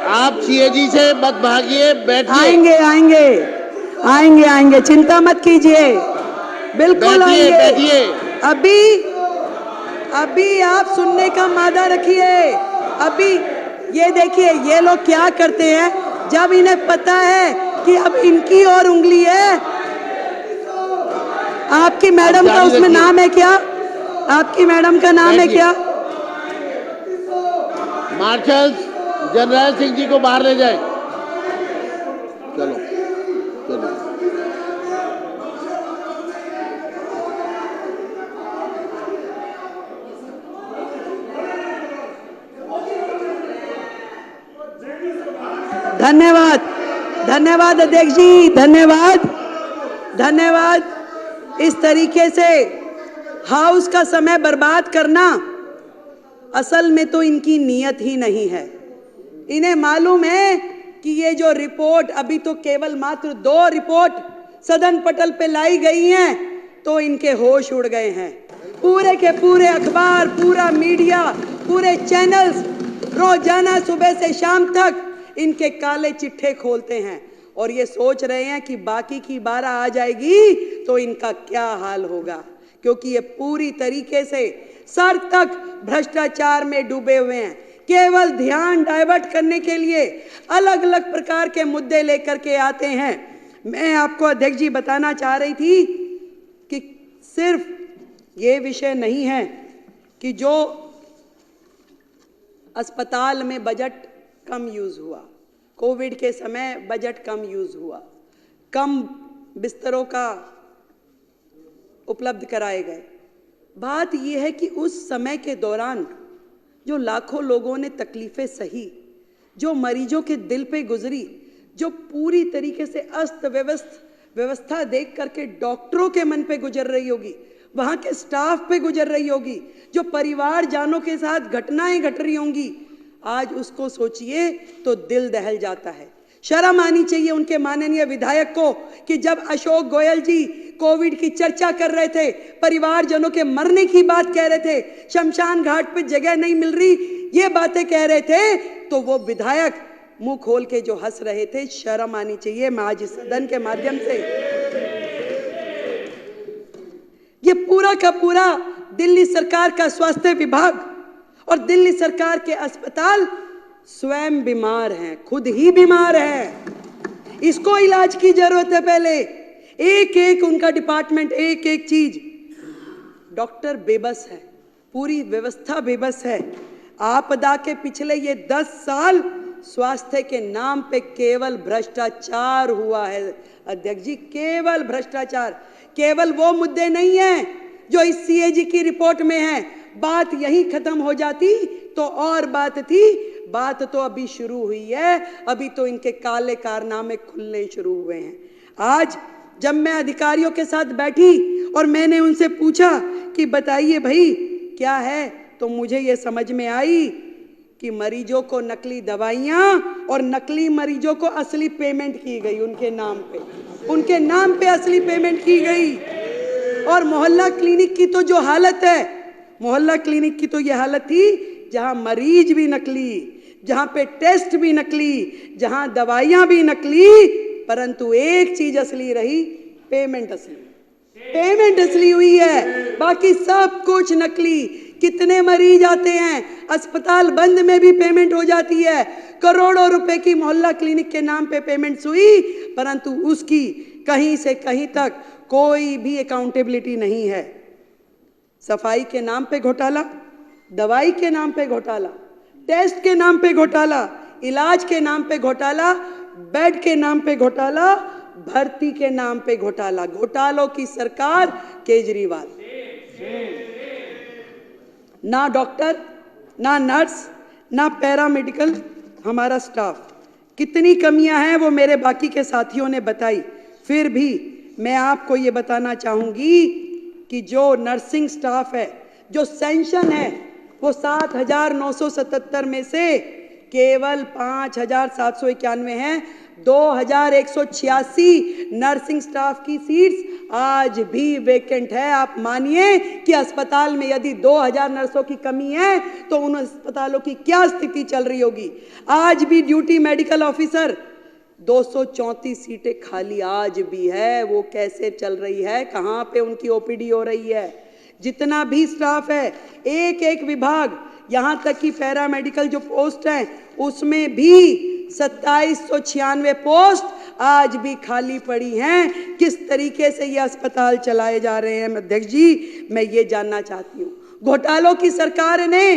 आप सीएजी से मत भागिए, बैठिए। आएंगे आएंगे आएंगे आएंगे, चिंता मत कीजिए, बिल्कुल बैठिए आएंगे। बैठिए। अभी आप सुनने का मादा रखिए। अभी ये देखिए, ये लोग क्या करते हैं, जब इन्हें पता है कि अब इनकी और उंगली है। आपकी मैडम का उसमें नाम है क्या? आपकी मैडम का नाम है क्या? मार्शल जनरल सिंह जी को बाहर ले जाए। चलो चलो। धन्यवाद, धन्यवाद अध्यक्ष जी, धन्यवाद, धन्यवाद। इस तरीके से हाउस का समय बर्बाद करना असल में तो इनकी नीयत ही नहीं है। इन्हें मालूम है कि ये जो रिपोर्ट, अभी तो केवल मात्र 2 रिपोर्ट सदन पटल पे लाई गई हैं, तो इनके होश उड़ गए हैं। पूरे के पूरे अखबार, पूरा मीडिया, पूरे चैनल्स रोजाना सुबह से शाम तक इनके काले चिट्ठे खोलते हैं और ये सोच रहे हैं कि बाकी की 12 आ जाएगी तो इनका क्या हाल होगा, क्योंकि ये पूरी तरीके से सर तक भ्रष्टाचार में डूबे हुए हैं। केवल ध्यान डाइवर्ट करने के लिए अलग अलग प्रकार के मुद्दे लेकर के आते हैं। मैं आपको अध्यक्ष जी बताना चाह रही थी कि सिर्फ ये विषय नहीं है कि जो अस्पताल में बजट कम यूज हुआ, कोविड के समय बजट कम यूज हुआ, कम बिस्तरों का उपलब्ध कराए गए। बात यह है कि उस समय के दौरान जो लाखों लोगों ने तकलीफें सही, जो मरीजों के दिल पे गुजरी, जो पूरी तरीके से अस्त व्यवस्था देख करके डॉक्टरों के मन पे गुजर रही होगी, वहां के स्टाफ पे गुजर रही होगी, जो परिवार जानों के साथ घटनाएं घट रही होंगी, आज उसको सोचिए तो दिल दहल जाता है। शर्म आनी चाहिए उनके माननीय विधायक को कि जब अशोक गोयल जी कोविड की चर्चा कर रहे थे, परिवारजनों के मरने की बात कह रहे थे, शमशान घाट पे जगह नहीं मिल रही, ये बातें कह रहे थे, तो वो विधायक मुंह खोल के जो हंस रहे थे। शर्म आनी चाहिए। मैं आज इस सदन के माध्यम से ये पूरा का पूरा दिल्ली सरकार का स्वास्थ्य विभाग और दिल्ली सरकार के अस्पताल स्वयं बीमार हैं, खुद ही बीमार हैं, इसको इलाज की जरूरत है। पहले एक एक उनका डिपार्टमेंट, एक एक चीज, डॉक्टर बेबस है, पूरी व्यवस्था बेबस है। आपदा के पिछले ये 10 साल स्वास्थ्य के नाम पे केवल भ्रष्टाचार हुआ है अध्यक्ष जी, केवल भ्रष्टाचार। केवल वो मुद्दे नहीं है जो इस सीएजी की रिपोर्ट में है। बात यही खत्म हो जाती तो और बात थी, बात तो अभी शुरू हुई है, अभी तो इनके काले कारनामे खुलने शुरू हुए हैं। आज जब मैं अधिकारियों के साथ बैठी और मैंने उनसे पूछा कि बताइए भाई क्या है, तो मुझे ये समझ में आई कि मरीजों को नकली दवाइयां और नकली मरीजों को असली पेमेंट की गई उनके नाम पे असली पेमेंट की गई। और मोहल्ला क्लिनिक की तो जो हालत है, मोहल्ला क्लिनिक की तो ये हालत थी जहां मरीज भी नकली, जहां पे टेस्ट भी नकली, जहां दवाइयां भी नकली, परंतु एक चीज असली रही, पेमेंट असली हुई है, बाकी सब कुछ नकली। कितने मरीज आते हैं, अस्पताल बंद में भी पेमेंट हो जाती है, करोड़ों रुपए की मोहल्ला क्लिनिक के नाम पे पेमेंट्स हुई, परंतु उसकी कहीं से कहीं तक कोई भी अकाउंटेबिलिटी नहीं है। सफाई के नाम पे घोटाला, दवाई के नाम पे घोटाला, टेस्ट के नाम पे घोटाला, इलाज के नाम पे घोटाला, बेड के नाम पे घोटाला, भर्ती के नाम पे घोटाला। घोटालों की सरकार केजरीवाल। ना डॉक्टर, ना नर्स, ना पैरामेडिकल हमारा स्टाफ। कितनी कमियां हैं वो मेरे बाकी के साथियों ने बताई। फिर भी मैं आपको ये बताना चाहूंगी कि जो नर्सिंग स्टाफ है, जो सेंशन है, वो 7,977 में से केवल 5,791 हैं। 2,186 नर्सिंग स्टाफ की सीट्स आज भी वेकेंट है। आप मानिए कि अस्पताल में यदि 2000 नर्सों की कमी है तो उन अस्पतालों की क्या स्थिति चल रही होगी। आज भी ड्यूटी मेडिकल ऑफिसर 234 सीटें खाली आज भी है। वो कैसे चल रही है, कहां पे उनकी ओपीडी हो रही है। जितना भी स्टाफ है, एक एक विभाग, यहां तक कि पैरा मेडिकल जो पोस्ट है उसमें भी 2796 पोस्ट आज भी खाली पड़ी हैं। किस तरीके से ये अस्पताल चलाए जा रहे हैं अध्यक्ष जी, मैं ये जानना चाहती हूँ। घोटालों की सरकार ने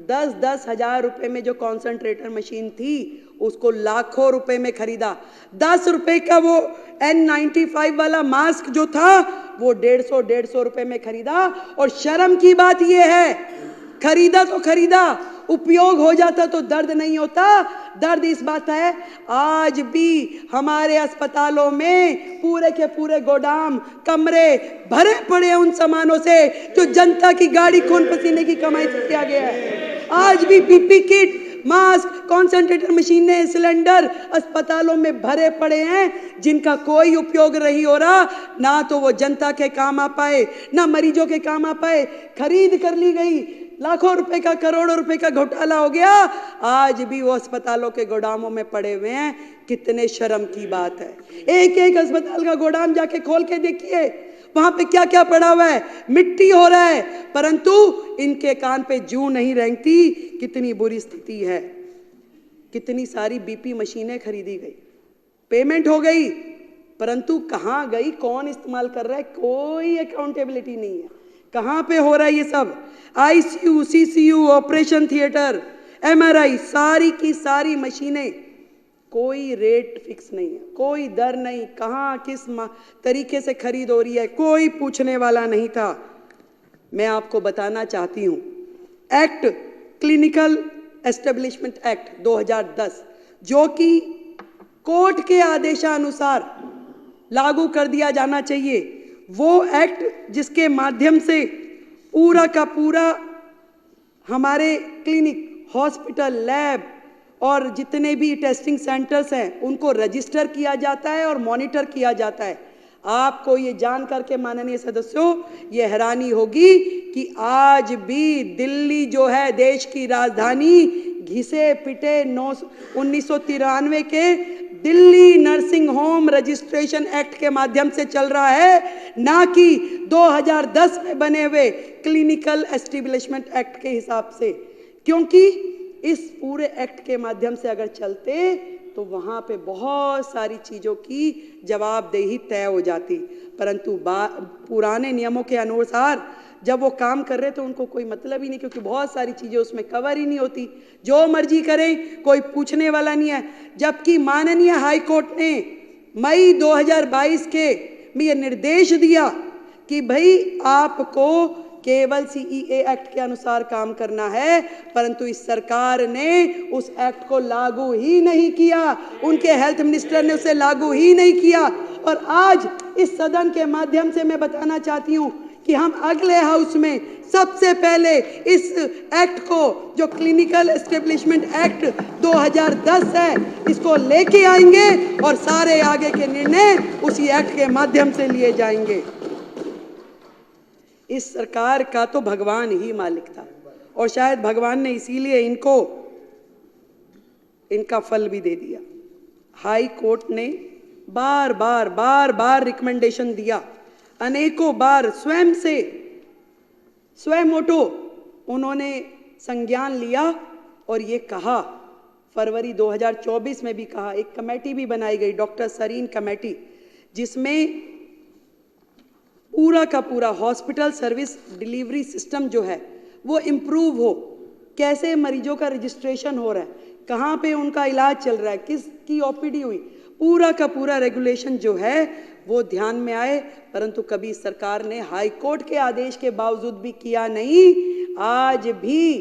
10-10 हजार रुपए में जो कॉन्सेंट्रेटर मशीन थी उसको लाखों रुपए में खरीदा। 10 रुपए का वो N95 वाला मास्क जो था वो 150 रुपए में खरीदा। और शर्म की बात ये है, खरीदा तो खरीदा, उपयोग हो जाता तो दर्द नहीं होता। दर्द इस बात है आज भी हमारे अस्पतालों में पूरे के पूरे गोदाम कमरे भरे पड़े हैं उन सामानों से जो जनता की गाड़ी खून पसीने की कमाई से किया गया है। आज भी पीपी किट, मास्क, कॉन्सेंट्रेटर मशीनें, सिलेंडर अस्पतालों में भरे पड़े हैं जिनका कोई उपयोग नहीं हो रहा। ना तो वो जनता के काम आ पाए, ना मरीजों के काम आ पाए। खरीद कर ली गई, लाखों रुपए का, करोड़ों रुपए का घोटाला हो गया, आज भी वो अस्पतालों के गोदामों में पड़े हुए हैं। कितने शर्म की बात है। एक एक अस्पताल का गोदाम जाके खोल के देखिए, वहां पे क्या क्या पड़ा हुआ है, मिट्टी हो रहा है, परंतु इनके कान पे जूं नहीं रेंगती। कितनी बुरी स्थिति है। कितनी सारी बीपी मशीनें खरीदी गई, पेमेंट हो गई, परंतु कहां गई, कौन इस्तेमाल कर रहा है, कोई अकाउंटेबिलिटी नहीं है। कहां पे हो रहा है ये सब। ICU, CCU, operation theatre, MRI, सारी की सारी मशीनें, कोई रेट फिक्स नहीं है, कोई दर नहीं, कहां किस तरीके से खरीद हो रही है, कोई पूछने वाला नहीं था। मैं आपको बताना चाहती हूं, एक्ट, क्लिनिकल एस्टेब्लिशमेंट एक्ट 2010 जो कि कोर्ट के आदेशानुसार लागू कर दिया जाना चाहिए, वो एक्ट जिसके माध्यम से पूरा का पूरा हमारे क्लिनिक, हॉस्पिटल, लैब और जितने भी टेस्टिंग सेंटर्स हैं उनको रजिस्टर किया जाता है और मॉनिटर किया जाता है। आपको ये जान करके माननीय सदस्यों ये हैरानी होगी कि आज भी दिल्ली जो है देश की राजधानी, घिसे पिटे 1993 के Delhi nursing home registration act के माध्यम से चल रहा है, ना कि 2010 में बने हुए क्लिनिकल एस्टेब्लिशमेंट एक्ट के हिसाब से। क्योंकि इस पूरे एक्ट के माध्यम से अगर चलते तो वहां पे बहुत सारी चीजों की जवाबदेही तय हो जाती, परंतु पुराने नियमों के अनुसार जब वो काम कर रहे तो उनको कोई मतलब ही नहीं, क्योंकि बहुत सारी चीजें उसमें कवर ही नहीं होती। जो मर्जी करें, कोई पूछने वाला नहीं है। जबकि माननीय हाई कोर्ट ने मई 2022 के में ये निर्देश दिया कि भाई आपको केवल सीईए एक्ट के अनुसार काम करना है, परंतु इस सरकार ने उस एक्ट को लागू ही नहीं किया। उनके हेल्थ मिनिस्टर ने उसे लागू ही नहीं किया। और आज इस सदन के माध्यम से मैं बताना चाहती हूं कि हम अगले हाउस में सबसे पहले इस एक्ट को, जो क्लिनिकल एस्टेब्लिशमेंट एक्ट 2010 है, इसको लेके आएंगे और सारे आगे के निर्णय उसी एक्ट के माध्यम से लिए जाएंगे। इस सरकार का तो भगवान ही मालिक था और शायद भगवान ने इसीलिए इनको इनका फल भी दे दिया। हाई कोर्ट ने बार बार रिकमेंडेशन दिया, अनेकों बार स्वयं ओटो उन्होंने संज्ञान लिया और ये कहा, फरवरी 2024 में भी कहा, एक कमेटी भी बनाई गई, डॉक्टर सरीन कमेटी, जिसमें पूरा का पूरा हॉस्पिटल सर्विस डिलीवरी सिस्टम जो है वो इम्प्रूव हो, कैसे मरीजों का रजिस्ट्रेशन हो रहा है, कहाँ पे उनका इलाज चल रहा है, किसकी ओपीडी हुई, पूरा का पूरा रेगुलेशन जो है वो ध्यान में आए। परंतु कभी सरकार ने हाई कोर्ट के आदेश के बावजूद भी किया नहीं। आज भी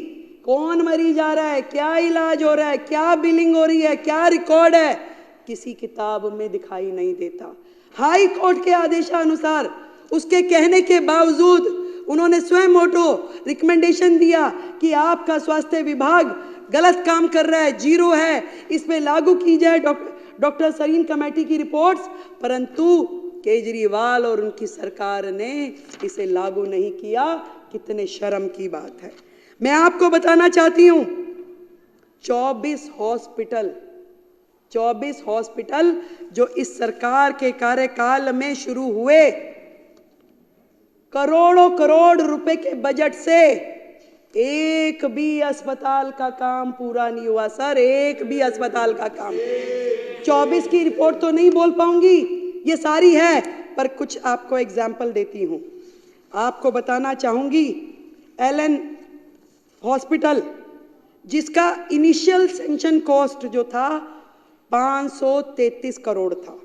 कौन मरीज आ रहा है, क्या इलाज हो रहा है, क्या बिलिंग हो रही है, क्या रिकॉर्ड है, किसी किताब में दिखाई नहीं देता। हाई कोर्ट के आदेशानुसार उसके कहने के बावजूद उन्होंने स्वयं ओटो रिकमेंडेशन दिया कि आपका स्वास्थ्य विभाग गलत काम कर रहा है, जीरो है, इसमें लागू की जाए डॉक्टर सरीन कमेटी की रिपोर्ट्स। परंतु केजरीवाल और उनकी सरकार ने इसे लागू नहीं किया। कितने शर्म की बात है। मैं आपको बताना चाहती हूं 24 हॉस्पिटल जो इस सरकार के कार्यकाल में शुरू हुए, करोड़ों करोड़ रुपए के बजट से एक भी अस्पताल का काम पूरा नहीं हुआ सर, एक भी अस्पताल का काम। 24 की रिपोर्ट तो नहीं बोल पाऊंगी, ये सारी है, पर कुछ आपको एग्जाम्पल देती हूं। आपको बताना चाहूंगी एलन हॉस्पिटल, जिसका इनिशियल सैंक्शन कॉस्ट जो था 533 करोड़ था,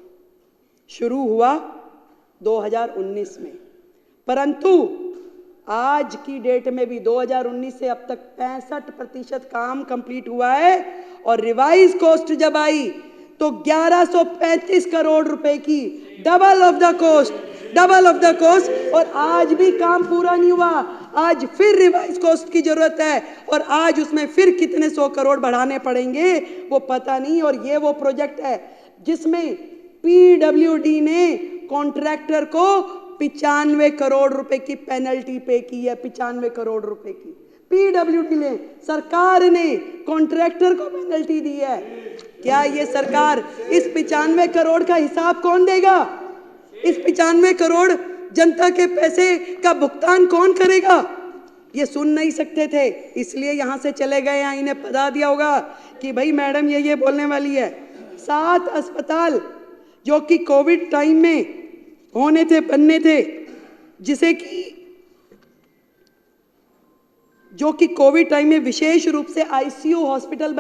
शुरू हुआ 2019 में, परंतु आज की डेट में भी 2019 से अब तक 65% काम कंप्लीट हुआ है, और रिवाइज कॉस्ट जब आई तो 1135 करोड़ रुपए की, डबल ऑफ द कॉस्ट, और आज भी काम पूरा नहीं हुआ। आज फिर रिवाइज कॉस्ट की जरूरत है, और आज उसमें फिर कितने 100 करोड़ बढ़ाने पड़ेंगे वो पता नहीं। और ये वो प्रोजेक्ट है जिसमें पीडब्ल्यूडी ने कॉन्ट्रैक्टर को 95 करोड़ रुपए की पेनल्टी पे की है। 95 करोड़ रुपए की पीडब्ल्यूडी ने, सरकार ने कॉन्ट्रैक्टर को पेनल्टी दी है। क्या ये सरकार, इस 95 करोड़ का हिसाब कौन देगा? इस 95 करोड़ जनता के पैसे का भुगतान कौन करेगा? ये सुन नहीं सकते थे, इसलिए यहां से चले गए। यहाँ इन्हें पता दिया होगा कि भाई मैडम ये बोलने वाली है। 7 अस्पताल जो कि कोविड टाइम में बनने थे, जो कि कोविड टाइम में विशेष रूप से आईसीयू हॉस्पिटल